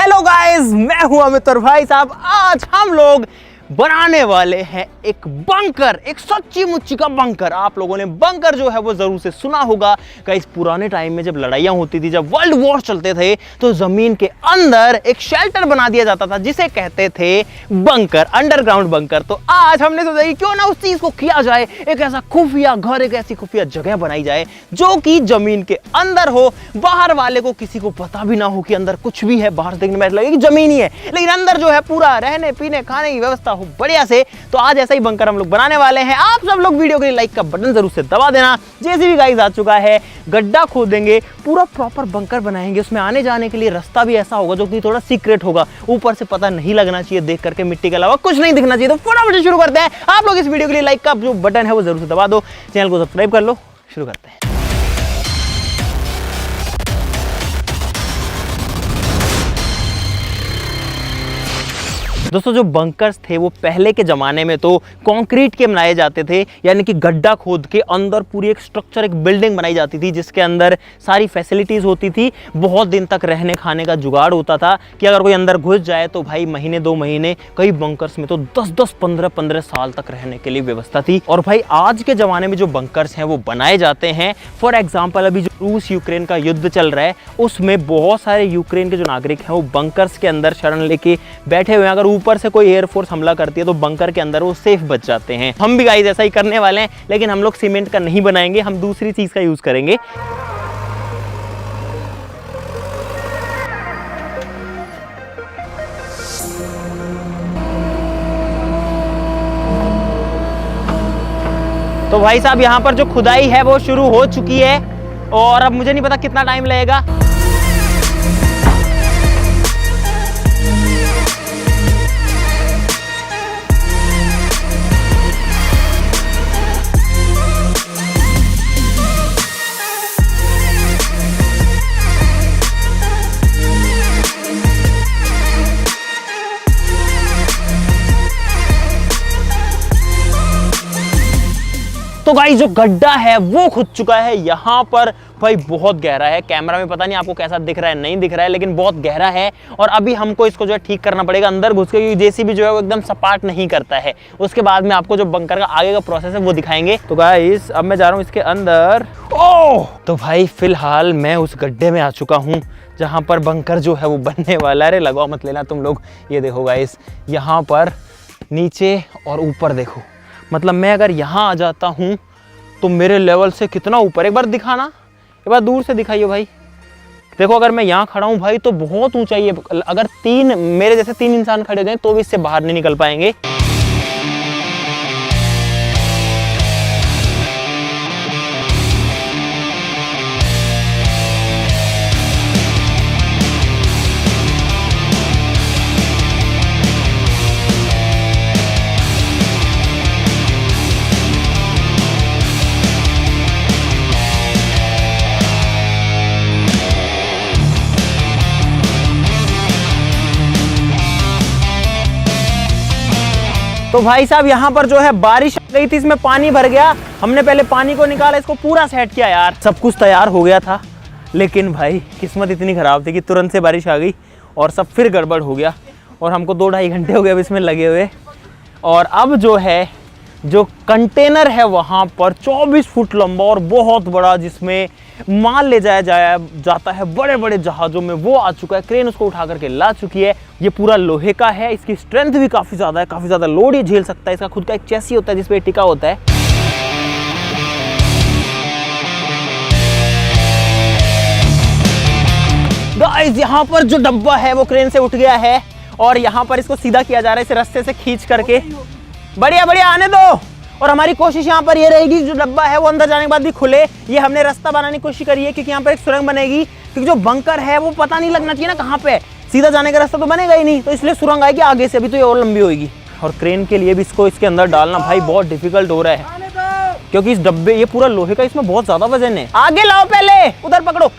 Hello guys, मैं हूं अमित और भाई साहब आज हम लोग बनाने वाले हैं एक बंकर, एक सच्ची मुच्ची का बंकर। आप लोगों ने बंकर जो है वो जरूर से सुना होगा। गाइस, पुराने टाइम में जब लड़ाइयां होती थी, जब वर्ल्ड वॉर चलते थे, तो जमीन के अंदर एक शेल्टर बना दिया जाता था जिसे कहते थे बंकर, अंडरग्राउंड बंकर। तो आज हमने सोचा कि क्यों ना उस चीज को किया जाए, एक ऐसा खुफिया घर, एक ऐसी खुफिया जगह बनाई जाए जो कि जमीन के अंदर हो, बाहर वाले को किसी को पता भी ना हो कि अंदर कुछ भी है। बाहर देखने में लगे कि जमीन ही है, लेकिन अंदर जो है पूरा रहने पीने खाने की व्यवस्था बढ़िया से। तो आज ऐसा ही बंकर हम लोग बनाने वाले हैं। आप सब लोग वीडियो के लिए लाइक का बटन जरूर से दबा देना। जैसे भी गाइस आ चुका है, गड्ढा खोदेंगे, पूरा प्रॉपर बंकर बनाएंगे। उसमें आने जाने के लिए रास्ता भी ऐसा होगा जो कि थोड़ा सीक्रेट होगा, ऊपर से पता नहीं लगना चाहिए, देख करके मिट्टी के अलावा कुछ नहीं दिखना चाहिए। तो फटाफट शुरू करते हैं। आप लोग इस वीडियो के लिए लाइक का जो बटन है वो जरूर से दबा दो, चैनल को सब्सक्राइब कर लो। शुरू करते हैं। दोस्तों, जो बंकर्स थे वो पहले के ज़माने में तो कंक्रीट के बनाए जाते थे, यानी कि गड्ढा खोद के अंदर पूरी एक स्ट्रक्चर, एक बिल्डिंग बनाई जाती थी जिसके अंदर सारी फैसिलिटीज़ होती थी। बहुत दिन तक रहने खाने का जुगाड़ होता था कि अगर कोई अंदर घुस जाए तो भाई महीने 2 महीने, कई बंकर्स में तो 10-10, 15-15 साल तक रहने के लिए व्यवस्था थी। और भाई आज के ज़माने में जो बंकर्स हैं वो बनाए जाते हैं। फॉर एग्जाम्पल, अभी जो रूस यूक्रेन का युद्ध चल रहा है उसमें बहुत सारे यूक्रेन के जो नागरिक हैं वो बंकर्स के अंदर शरण लेके बैठे हुए हैं। अगर ऊपर से कोई एयरफोर्स हमला करती है तो बंकर के अंदर वो सेफ बच जाते हैं। हम भी गाइस ऐसा ही करने वाले हैं, लेकिन हम लोग सीमेंट का नहीं बनाएंगे, हम दूसरी चीज का यूज करेंगे। तो भाई साहब, यहाँ पर जो खुदाई है वो शुरू हो चुकी है और अब मुझे नहीं पता कितना टाइम लगेगा। तो गाइस, जो गड्ढा है वो खुद चुका है यहाँ पर। भाई बहुत गहरा है, कैमरा में पता नहीं आपको कैसा दिख रहा है, नहीं दिख रहा है, लेकिन बहुत गहरा है। और अभी हमको इसको जो है ठीक करना पड़ेगा अंदर घुस के, क्योंकि जेसीबी जो है वो एकदम सपाट नहीं करता है। उसके बाद में आपको जो बंकर का आगे का प्रोसेस है वो दिखाएंगे। तो गाइस, अब मैं जा रहा हूँ इसके अंदर। ओह, तो भाई फिलहाल मैं उस गड्ढे में आ चुका हूँ जहाँ पर बंकर जो है वो बनने वाला है। अरे लगाओ मत लेना तुम लोग। ये देखो गाइस, यहाँ पर नीचे और ऊपर देखो, मतलब मैं अगर यहाँ आ जाता हूँ तो मेरे लेवल से कितना ऊपर, एक बार दिखाना, एक बार दूर से दिखाइए भाई। देखो, अगर मैं यहाँ खड़ा हूँ भाई तो बहुत ऊंचाई है। अगर मेरे जैसे 3 इंसान खड़े हैं तो भी इससे बाहर नहीं निकल पाएंगे। तो भाई साहब, यहाँ पर जो है बारिश आ गई थी, इसमें पानी भर गया। हमने पहले पानी को निकाला, इसको पूरा सेट किया यार। सब कुछ तैयार हो गया था, लेकिन भाई किस्मत इतनी खराब थी कि तुरंत से बारिश आ गई और सब फिर गड़बड़ हो गया। और हमको 2-2.5 घंटे हो गए अब इसमें लगे हुए। और अब जो है, जो कंटेनर है वहाँ पर 24 फुट लंबा और बहुत बड़ा, जिसमें माल ले जाया जाता है बड़े बड़े जहाज़ों में, वो आ चुका है। क्रेन उसको उठा करके ला चुकी है। ये पूरा लोहे का है, इसकी स्ट्रेंथ भी काफ़ी ज़्यादा है, काफ़ी ज़्यादा लोड ये झेल सकता है। इसका खुद का एक चेसी होता है जिसपे टिका होता है। गाइस, यहाँ पर जो डब्बा है वो क्रेन से उठ गया है और यहाँ पर इसको सीधा किया जा रहा है, इसे रस्ते से खींच करके। बढ़िया बढ़िया, आने दो। और हमारी कोशिश यहाँ पर ये रहेगी जो डब्बा है वो अंदर जाने के बाद भी खुले। ये हमने रास्ता बनाने की कोशिश करी है, क्योंकि यहाँ पर एक सुरंग बनेगी, क्योंकि जो बंकर है वो पता नहीं लगना चाहिए ना कहाँ पे। सीधा जाने का रास्ता तो बनेगा ही नहीं, तो इसलिए सुरंग आएगी आगे से, अभी तो ये और लंबी होगी। और क्रेन के लिए भी इसको इसके अंदर डालना भाई बहुत डिफिकल्ट हो रहा है, क्योंकि इस डब्बे, ये पूरा लोहे का, इसमें बहुत ज्यादा वजन है। आगे लाओ, पहले उधर पकड़ो।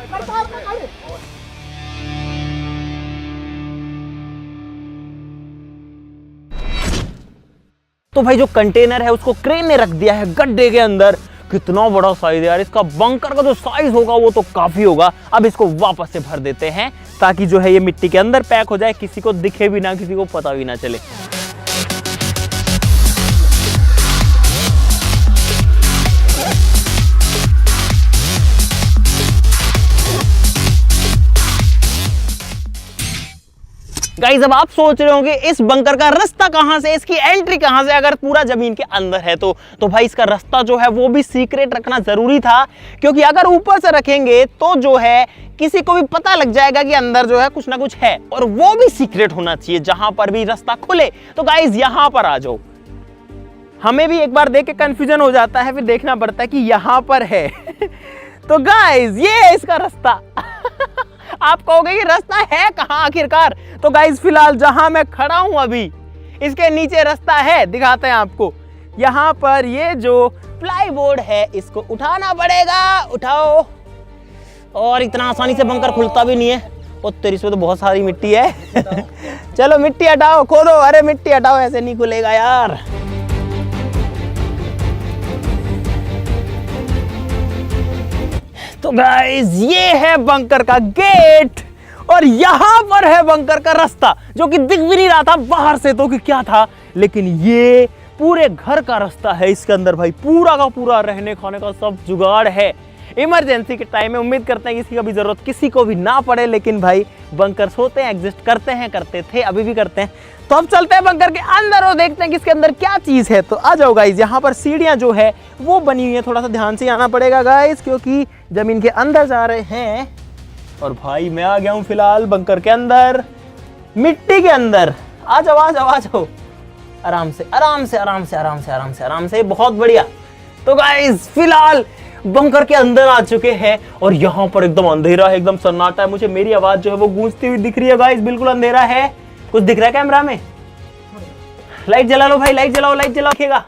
तो भाई जो कंटेनर है उसको क्रेन ने रख दिया है गड्ढे के अंदर। कितना बड़ा साइज है यार इसका। बंकर का जो साइज होगा वो तो काफी होगा। अब इसको वापस से भर देते हैं ताकि जो है ये मिट्टी के अंदर पैक हो जाए, किसी को दिखे भी ना, किसी को पता भी ना चले। गाइस अब आप सोच रहे होंगे इस बंकर का रास्ता कहां से, इसकी एंट्री कहां से, अगर पूरा जमीन के अंदर है तो भाई इसका रास्ता जो है वो भी सीक्रेट रखना जरूरी था, क्योंकि अगर ऊपर से रखेंगे तो जो है किसी को भी पता लग जाएगा कि अंदर जो है कुछ ना कुछ है, और वो भी सीक्रेट होना चाहिए जहां पर भी रास्ता खुले। तो गाइस यहां पर आ जाओ। हमें भी एक बार देख के कंफ्यूजन हो जाता है, फिर देखना पड़ता है कि यहां पर है तो गाइस ये है इसका रास्ता आप कहोगे कि रास्ता है कहां आखिरकार, तो गाइस फिलहाल जहां मैं खड़ा हूं अभी इसके नीचे रास्ता है, दिखाते हैं आपको। यहां पर ये जो प्लाईवुड है इसको उठाना पड़ेगा, उठाओ, और इतना आसानी से बंकर खुलता भी नहीं है। और तेरी इसमें तो बहुत सारी मिट्टी है चलो मिट्टी हटाओ, खोदो, अरे मिट्टी हटाओ, ऐसे नहीं खुलेगा यार। तो गाइस ये है बंकर का गेट, और यहां पर है बंकर का रास्ता, जो कि दिख भी नहीं रहा था बाहर से तो कि क्या था, लेकिन ये पूरे घर का रास्ता है। इसके अंदर भाई पूरा का पूरा रहने खाने का सब जुगाड़ है। इमरजेंसी के टाइम में उम्मीद करते हैं किसी का भी जरूरत किसी को भी ना पड़े, लेकिन भाई बंकर्स होते हैं, एग्जिस्ट करते हैं, करते थे, अभी भी करते हैं। तो अब चलते हैं बंकर के अंदर और देखते हैं कि इसके अंदर क्या चीज है। तो आ जाओ गाइस, यहाँ पर सीढ़ियां जो है वो बनी हुई है, थोड़ा सा ध्यान से आना पड़ेगा गाइस, क्योंकि जमीन के अंदर जा रहे हैं। और भाई मैं आ गया हूँ फिलहाल बंकर के अंदर, मिट्टी के अंदर। आ जाओ आ जाओ आ जाओ, आराम से आराम से आराम से आराम से आराम से आराम से, बहुत बढ़िया। तो गाइस फिलहाल बंकर के अंदर आ चुके हैं, और यहाँ पर एकदम अंधेरा है, एकदम सन्नाटा है। मुझे मेरी आवाज जो है वो गूंजती हुई दिख रही है गाइस, बिल्कुल अंधेरा है। कुछ दिख रहा है कैमरा में? लाइट जला लो भाई, लाइट जलाओ, लाइट जलाओ।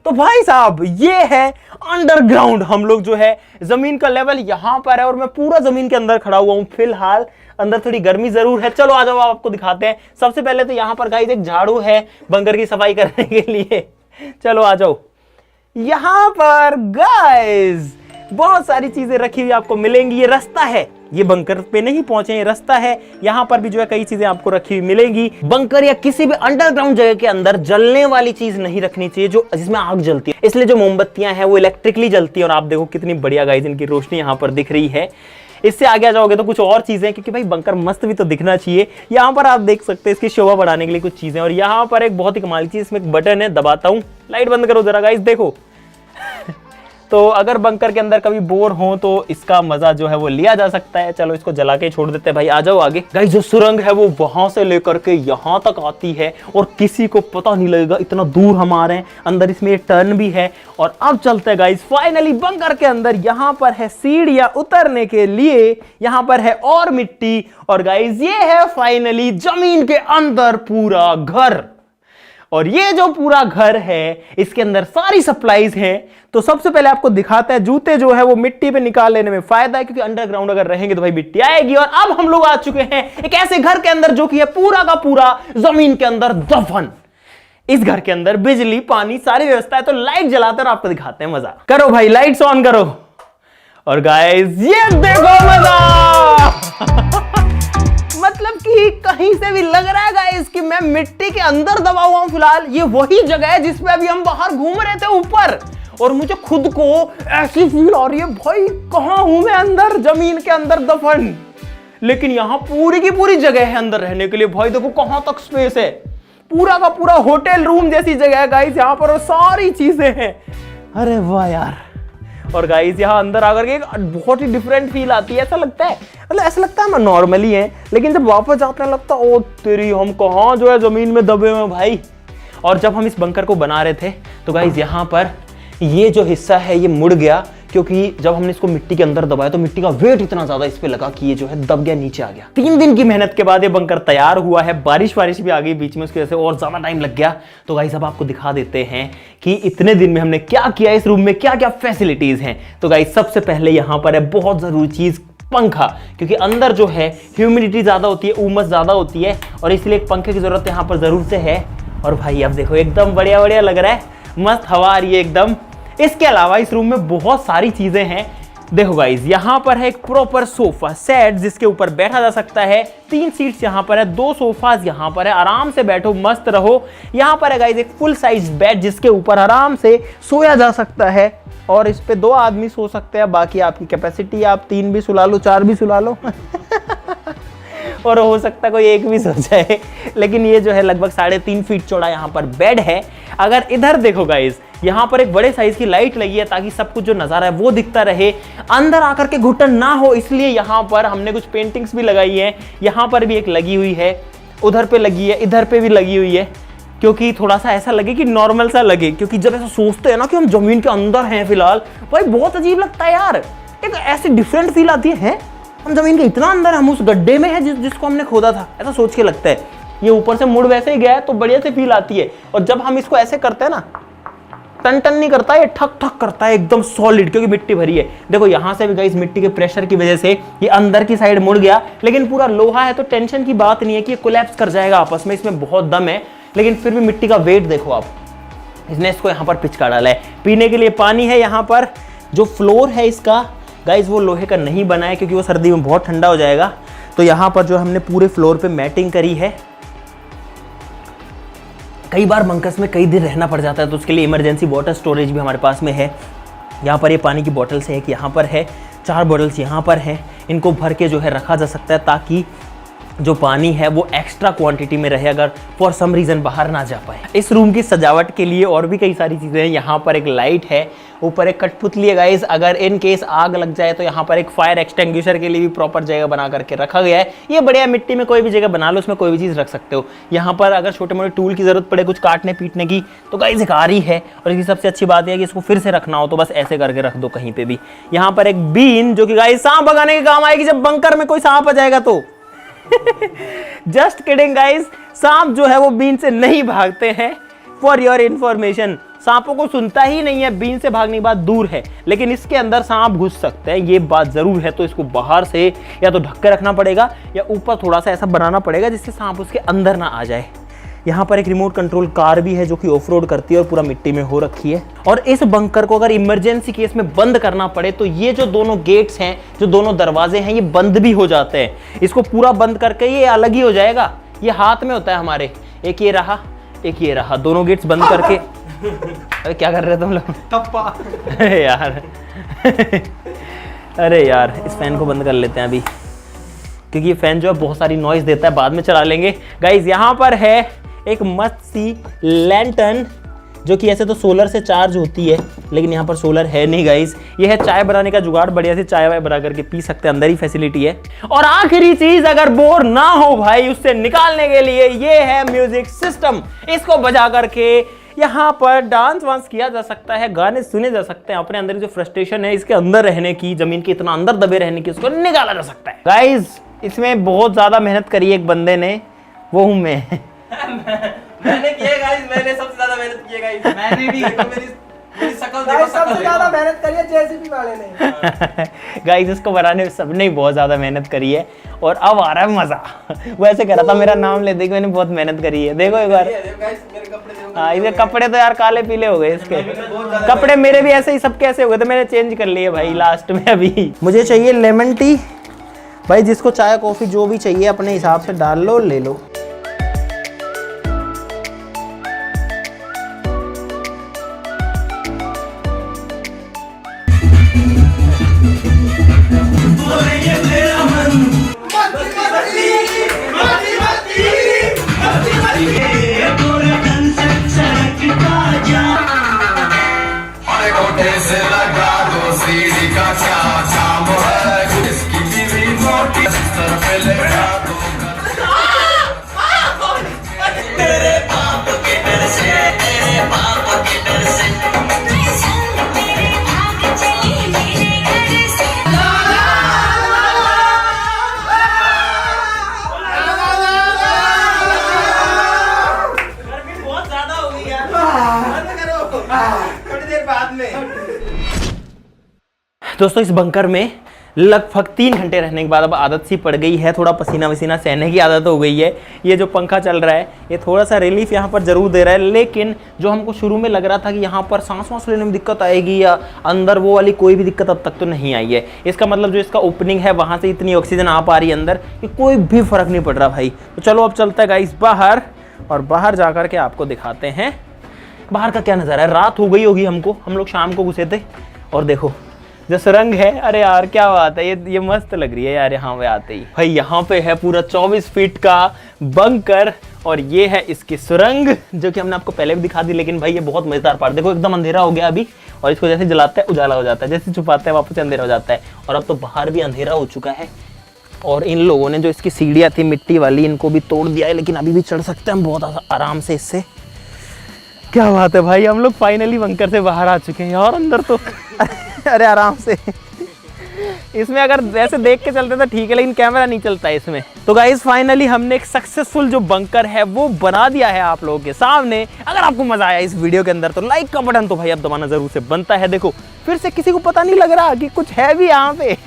तो भाई साहब ये है अंडरग्राउंड। हम लोग जो है जमीन का लेवल यहाँ पर है, और मैं पूरा जमीन के अंदर खड़ा हुआ हूँ फिलहाल। अंदर थोड़ी गर्मी जरूर है, चलो आ जाओ आपको दिखाते हैं। सबसे पहले तो यहाँ पर गाइस एक झाड़ू है बंकर की सफाई करने के लिए, चलो आ जाओ। यहाँ पर गाइस बहुत सारी चीजें रखी हुई आपको मिलेंगी। ये रास्ता है, ये बंकर पे नहीं पहुंचे, ये रास्ता है। यहाँ पर भी जो है कई चीजें आपको रखी हुई मिलेंगी। बंकर या किसी भी अंडरग्राउंड जगह के अंदर जलने वाली चीज नहीं रखनी चाहिए जो जिसमें आग जलती है, इसलिए जो मोमबत्तियां हैं वो इलेक्ट्रिकली जलती है। और आप देखो कितनी बढ़िया गाइस इनकी रोशनी यहाँ पर दिख रही है। इससे आगे जाओगे तो कुछ और चीजें, क्योंकि भाई बंकर मस्त भी तो दिखना चाहिए। यहाँ पर आप देख सकते हैं इसकी शोभा बढ़ाने के लिए कुछ चीजें। और यहाँ पर एक बहुत ही कमाल चीज, इसमें एक बटन है, दबाता हूँ, लाइट बंद करो जरा गाइस, देखो तो अगर बंकर के अंदर कभी बोर हो तो इसका मजा जो है वो लिया जा सकता है। चलो इसको जला के छोड़ देते हैं भाई, आ जाओ आगे। गाइस जो सुरंग है वो वहां से लेकर के यहाँ तक आती है, और किसी को पता नहीं लगेगा, इतना दूर हम आ रहे हैं। अंदर इसमें टर्न भी है। और अब चलते हैं गाइस फाइनली बंकर के अंदर। यहाँ पर है सीढ़ियां उतरने के लिए, यहाँ पर है और मिट्टी, और गाइस ये है फाइनली जमीन के अंदर पूरा घर। और ये जो पूरा घर है इसके अंदर सारी सप्लाईज हैं। तो सबसे पहले आपको दिखाता है, जूते जो है वो मिट्टी पे निकाल लेने में फायदा है, क्योंकि अंडरग्राउंड अगर रहेंगे तो भाई मिट्टी आएगी। और अब हम लोग आ चुके हैं एक ऐसे घर के अंदर जो कि है पूरा का पूरा जमीन के अंदर दफन। इस घर के अंदर बिजली पानी सारी व्यवस्था है। तो लाइट जलाते और आपको दिखाते हैं मजा। करो भाई लाइट्स ऑन करो, और गाइस ये देखो मजा मतलब कि कहीं से भी लग रहा है गाइस कि मैं मिट्टी के अंदर दबा हुआ हूं। फिलहाल ये वही जगह है जिसपे अभी हम बाहर घूम रहे थे ऊपर, और मुझे खुद को ऐसी फील आ रही है भाई कहां हूं मैं, अंदर जमीन के अंदर दफन। लेकिन यहां पूरी की पूरी जगह है अंदर रहने के लिए। भाई देखो कहां तक स्पेस है, पूरा का पूरा होटल रूम जैसी जगह है गाइस यहाँ पर, और सारी चीजें हैं। अरे वाह यार। और गाइस यहाँ अंदर आकर के बहुत ही डिफरेंट फील आती है। ऐसा लगता है, मतलब ऐसा लगता है हम नॉर्मली हैं, लेकिन जब वापस जाते हैं लगता है ओ तेरी हम कहाँ जो है जमीन में दबे हुए भाई। और जब हम इस बंकर को बना रहे थे तो गाइस यहाँ पर ये जो हिस्सा है ये मुड़ गया, क्योंकि जब हमने इसको मिट्टी के अंदर दबाया तो मिट्टी का वेट इतना ज्यादा इस पे लगा कि ये जो है दब गया, नीचे आ गया। 3 दिन की मेहनत के बाद ये बंकर तैयार हुआ है। बारिश भी आ गई बीच में, उसकी वजह से और ज्यादा टाइम लग गया। तो गाइस अब आपको दिखा देते हैं कि इतने दिन में हमने क्या किया, इस रूम में क्या क्या फैसिलिटीज हैं। तो गाइस सबसे पहले यहाँ पर है बहुत जरूरी चीज, पंखा, क्योंकि अंदर जो है ह्यूमिडिटी ज्यादा होती है, उमस ज्यादा होती है, और इसलिए एक पंखे की जरूरत यहाँ पर जरूर से है। और भाई अब देखो एकदम बढ़िया लग रहा है, मस्त हवा आ रही है एकदम। इसके अलावा इस रूम में बहुत सारी चीजें हैं देखो गाइज, यहाँ पर है एक प्रॉपर सोफा सेट जिसके ऊपर बैठा जा सकता है। 3 सीट्स यहाँ पर है, 2 सोफाज यहाँ पर है, आराम से बैठो मस्त रहो। यहाँ पर है गाइज एक फुल साइज बेड जिसके ऊपर आराम से सोया जा सकता है और इस पे 2 आदमी सो सकते हैं। बाकी आपकी कैपेसिटी, आप 3 भी सुला लो, 4 भी सुला लो और हो सकता है कोई 1 भी सो जाए। लेकिन ये जो है लगभग 3.5 फीट चौड़ा यहाँ पर बेड है। अगर इधर देखो गाइज, यहाँ पर एक बड़े साइज की लाइट लगी है ताकि सब कुछ जो नजारा है वो दिखता रहे, अंदर आकर के घुटन ना हो, इसलिए यहाँ पर हमने कुछ पेंटिंग्स भी लगाई है। यहाँ पर भी एक लगी हुई है, उधर पे लगी है, इधर पे भी लगी हुई है, क्योंकि थोड़ा सा ऐसा लगे कि नॉर्मल सा लगे। क्योंकि जब ऐसा सोचते हैं ना कि हम जमीन के अंदर हैं फिलहाल, भाई बहुत अजीब लगता है यार। एक ऐसी डिफरेंट फील आती है, हम जमीन के इतना अंदर, हम उस गड्ढे में हैं जिसको हमने खोदा था, ऐसा सोच के लगता है। ये ऊपर से मुड़ वैसे ही गया है तो बढ़िया से फील आती है। और जब हम इसको ऐसे करते हैं ना, टन टन नहीं करता, ये ठक ठक करता है एकदम सॉलिड, क्योंकि मिट्टी भरी है। देखो यहाँ से भी गाइस मिट्टी के प्रेशर की वजह से ये अंदर की साइड मुड़ गया, लेकिन पूरा लोहा है तो टेंशन की बात नहीं है कि ये कोलैप्स कर जाएगा आपस में, इसमें बहुत दम है। लेकिन फिर भी मिट्टी का वेट देखो आप, इसने इसको यहाँ पर पिचका डाला है। पीने के लिए पानी है यहाँ पर। जो फ्लोर है इसका गाइस वो लोहे का नहीं बना है क्योंकि वो सर्दी में बहुत ठंडा हो जाएगा। तो यहाँ पर जो हमने पूरे फ्लोर पे मैटिंग करी है। कई बार बंकर्स में कई दिन रहना पड़ जाता है तो उसके लिए इमरजेंसी वाटर स्टोरेज भी हमारे पास में है। यहाँ पर ये पानी की बॉटल्स है, एक यहाँ पर है, 4 बॉटल्स यहाँ पर हैं। इनको भर के जो है रखा जा सकता है ताकि जो पानी है वो एक्स्ट्रा क्वांटिटी में रहे, अगर फॉर सम रीज़न बाहर ना जा पाए। इस रूम की सजावट के लिए और भी कई सारी चीज़ें हैं। यहाँ पर एक लाइट है, ऊपर एक कठपुतली है गाइस, अगर इन केस आग लग जाए तो यहाँ पर एक फायर एक्सटिंग्विशर के लिए भी प्रॉपर जगह बना करके रखा गया है। ये बढ़िया, मिट्टी में कोई भी जगह बना लो, उसमें कोई भी चीज़ रख सकते हो। यहाँ पर अगर छोटे मोटे टूल की जरूरत पड़े कुछ काटने पीटने की तो गाइस एक आरी है। और इसकी सबसे अच्छी बात है कि इसको फिर से रखना हो तो बस ऐसे करके रख दो कहीं पे भी। यहाँ पर एक बीन जो कि गाइस सांप भगाने के काम आएगी जब बंकर में कोई सांप आ जाएगा तो। जस्ट किडिंग गाइस, सांप जो है वो बीन से नहीं भागते हैं, फॉर योर इंफॉर्मेशन। सांपों को सुनता ही नहीं है, बीन से भागने की बात दूर है, लेकिन इसके अंदर सांप घुस सकते हैं, ये बात जरूर है। तो इसको बाहर से या तो ढक के रखना पड़ेगा या ऊपर थोड़ा सा ऐसा बनाना पड़ेगा जिससे सांप उसके अंदर ना आ जाए। यहाँ पर एक रिमोट कंट्रोल कार भी है जो कि ऑफ रोड करती है और पूरा मिट्टी में हो रखी है। और इस बंकर को अगर इमरजेंसी केस में बंद करना पड़े तो ये जो दोनों गेट्स हैं, जो दोनों दरवाजे हैं, ये बंद भी हो जाते हैं। इसको पूरा बंद करके ये अलग ही हो जाएगा। ये हाथ में होता है हमारे, एक ये रहा, एक ये रहा, दोनों गेट्स बंद करके। अरे क्या कर रहे हो तुम लोग? टप्पा। अरे यार अरे यार, इस फैन को बंद कर लेते हैं अभी, क्योंकि ये फैन जो है बहुत सारी नॉइज देता है, बाद में चला लेंगे। गाइज यहाँ पर है एक मस्त सी लैंटर्न जो कि ऐसे तो सोलर से चार्ज होती है, लेकिन यहाँ पर सोलर है नहीं गाइस। ये है चाय बनाने का जुगाड़, बढ़िया से चाय वाय बना करके पी सकते हैं, अंदर ही फैसिलिटी है। और आखिरी चीज, अगर बोर ना हो भाई उससे निकालने के लिए, ये है म्यूजिक सिस्टम। इसको बजा करके यहाँ पर डांस वांस किया जा सकता है, गाने सुने जा सकते हैं, अपने अंदर जो फ्रस्ट्रेशन है इसके अंदर रहने की, जमीन के इतना अंदर दबे रहने की, उसको निकाला जा सकता है। गाइज इसमें बहुत ज्यादा मेहनत करी है एक बंदे ने, वो हूं मैं। मैंने किया गाइस, मैंने सबसे ज्यादा मेहनत की है गाइस। मैंने भी देखो मेरी शक्ल देखो, सबसे ज्यादा मेहनत करी है जेसीबी वाले ने। गाइस इसको बनाने में सबने बहुत ज्यादा मेहनत करी है और अब आ रहा है मजा। वो ऐसे कह रहा था मेरा नाम ले दे कि मैंने बहुत मेहनत करी है। देखो एक बार, हाँ इसके कपड़े तो यार काले पीले हो गए इसके कपड़े, मेरे भी ऐसे ही सबके ऐसे हो गए थे, मैंने चेंज कर लिए भाई लास्ट में। अभी मुझे चाहिए लेमन टी भाई, जिसको चाय कॉफी जो भी चाहिए अपने हिसाब से डाल लो, ले लो। दोस्तों इस बंकर में लगभग 3 घंटे रहने के बाद अब आदत सी पड़ गई है, थोड़ा पसीना वसीना सहने की आदत हो गई है। ये जो पंखा चल रहा है ये थोड़ा सा रिलीफ यहाँ पर ज़रूर दे रहा है, लेकिन जो हमको शुरू में लग रहा था कि यहाँ पर सांस वांस लेने में दिक्कत आएगी या अंदर, वो वाली कोई भी दिक्कत अब तक तो नहीं आई है। इसका मतलब जो इसका ओपनिंग है वहाँ से इतनी ऑक्सीजन आ पा रही है अंदर कि कोई भी फ़र्क नहीं पड़ रहा भाई। तो चलो अब चलता है गाइस बाहर, और बाहर जा कर के आपको दिखाते हैं बाहर का क्या नज़ारा है। रात हो गई होगी हमको, हम लोग शाम को घुसे थे, और देखो जो सुरंग है, अरे यार क्या बात है, ये मस्त लग रही है यार यहाँ पे आते ही। भाई यहाँ पे है पूरा 24 फीट का बंकर, और ये है इसकी सुरंग जो कि हमने आपको पहले भी दिखा दी। लेकिन भाई ये बहुत मजेदार पार्ट, देखो एकदम अंधेरा हो गया अभी, और इसको जैसे जलाते हैं उजाला हो जाता है, जैसे छुपाते हैं वापस अंधेरा हो जाता है। और अब तो बाहर भी अंधेरा हो चुका है, और इन लोगों ने जो इसकी सीढ़ियाँ थी मिट्टी वाली, इनको भी तोड़ दिया है, लेकिन अभी भी चढ़ सकते हैं हम बहुत आराम से इससे। क्या बात है भाई, हम लोग फाइनली बंकर से बाहर आ चुके हैं यार। अंदर तो अरे आराम से, इसमें अगर वैसे देख के चलते तो ठीक है, लेकिन कैमरा नहीं चलता है इसमें। तो गाइस फाइनली हमने एक सक्सेसफुल जो बंकर है वो बना दिया है आप लोगों के सामने। अगर आपको मजा आया इस वीडियो के अंदर तो लाइक का बटन तो भाई अब दबाना जरूर से बनता है। देखो फिर से किसी को पता नहीं लग रहा कि कुछ है भी यहाँ पे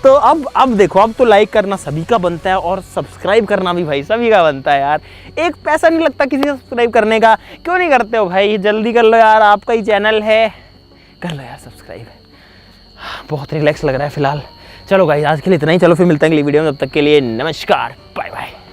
तो अब देखो, अब तो लाइक करना सभी का बनता है, और सब्सक्राइब करना भी भाई सभी का बनता है यार। एक पैसा नहीं लगता किसी से सब्सक्राइब करने का, क्यों नहीं करते हो भाई, जल्दी कर लो यार, आपका ही चैनल है, कर लो यार सब्सक्राइब। बहुत रिलैक्स लग रहा है फिलहाल। चलो गाइस आज के लिए इतना ही, चलो फिर मिलते हैं अगली वीडियो में, तब तक के लिए नमस्कार, बाय बाय।